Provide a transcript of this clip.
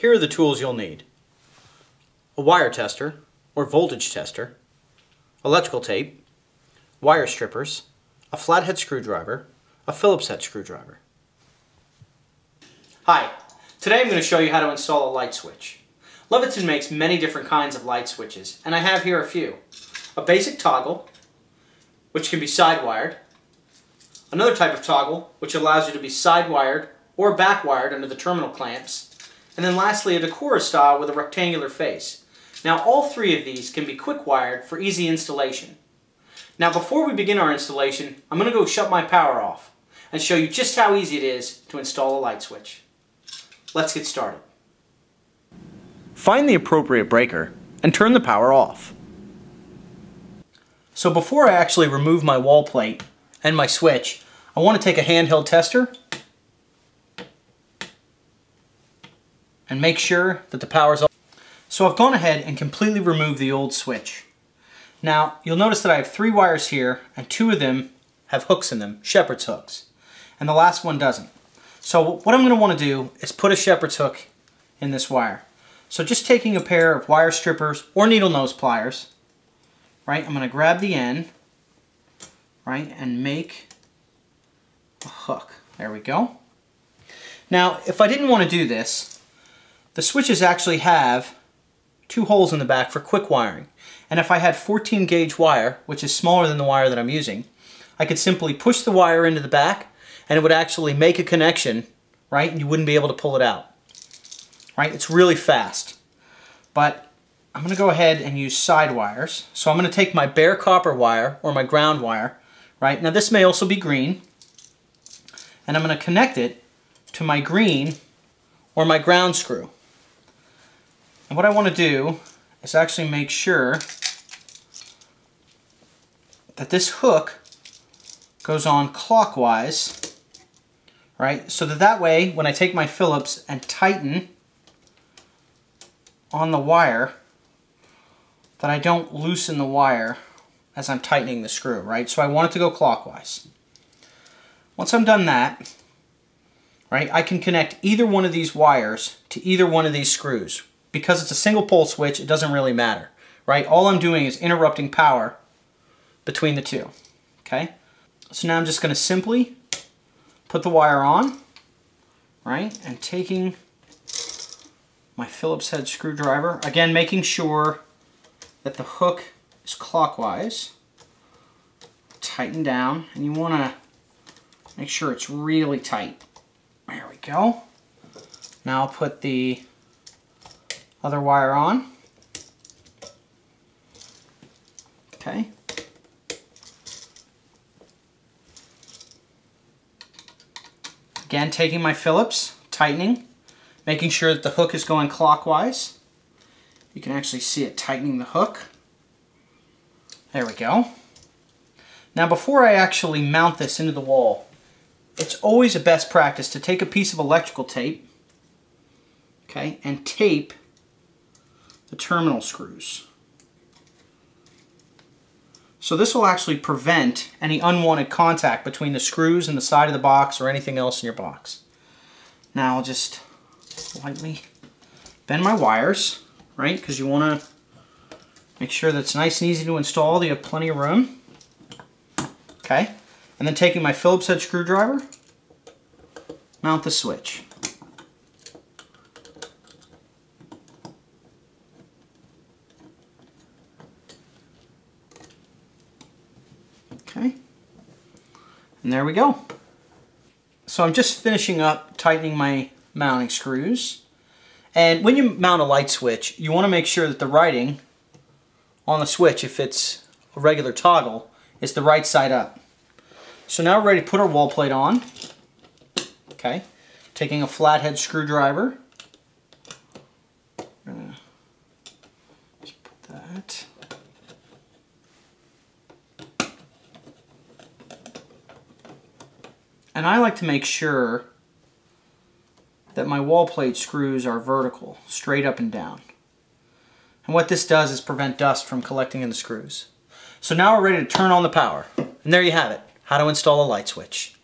Here are the tools you'll need: a wire tester or voltage tester, electrical tape, wire strippers, a flathead screwdriver, a Phillips head screwdriver. Hi, today I'm going to show you how to install a light switch. Leviton makes many different kinds of light switches, and I have here a few. A basic toggle, which can be side-wired. Another type of toggle, which allows you to be side-wired or back-wired under the terminal clamps. And then lastly, a Decora style with a rectangular face. Now all three of these can be quick-wired for easy installation. Now before we begin our installation, I'm going to go shut my power off and show you just how easy it is to install a light switch. Let's get started. Find the appropriate breaker and turn the power off. So before I actually remove my wall plate and my switch, I want to take a handheld tester and make sure that the power's off. So I've gone ahead and completely removed the old switch. Now you'll notice that I have 3 wires here and 2 of them have hooks in them, shepherd's hooks, and the last one doesn't. So what I'm going to want to do is put a shepherd's hook in this wire. So just taking a pair of wire strippers or needle nose pliers, right, I'm going to grab the end, right, and make a hook. There we go. Now if I didn't want to do this, the switches actually have 2 holes in the back for quick wiring. And if I had 14 gauge wire, which is smaller than the wire that I'm using, I could simply push the wire into the back and it would actually make a connection, right, and you wouldn't be able to pull it out. Right? It's really fast. But I'm going to go ahead and use side wires. So I'm going to take my bare copper wire or my ground wire, right? Now this may also be green, and I'm going to connect it to my green or my ground screw. And what I want to do is actually make sure that this hook goes on clockwise, right? So that way, when I take my Phillips and tighten on the wire, that I don't loosen the wire as I'm tightening the screw, right? So I want it to go clockwise. Once I'm done that, right, I can connect either one of these wires to either one of these screws. Because it's a single pole switch, it doesn't really matter, right? All I'm doing is interrupting power between the two, okay? So now I'm just going to simply put the wire on, right? And taking my Phillips head screwdriver, again making sure that the hook is clockwise, tighten down, and you want to make sure it's really tight. There we go. Now I'll put the other wire on. Okay. Again, taking my Phillips, tightening, making sure that the hook is going clockwise. You can actually see it tightening the hook. There we go. Now before I actually mount this into the wall, it's always a best practice to take a piece of electrical tape, okay, and tape the terminal screws. So this will actually prevent any unwanted contact between the screws and the side of the box or anything else in your box. Now I'll just lightly bend my wires, right, because you want to make sure that it's nice and easy to install. You have plenty of room. Okay, and then taking my Phillips head screwdriver, mount the switch. Okay, and there we go. So I'm just finishing up tightening my mounting screws. And when you mount a light switch, you want to make sure that the writing on the switch, if it's a regular toggle, is the right side up. So now we're ready to put our wall plate on. Okay, taking a flathead screwdriver. Just put that. And I like to make sure that my wall plate screws are vertical, straight up and down. And what this does is prevent dust from collecting in the screws. So now we're ready to turn on the power. And there you have it, how to install a light switch.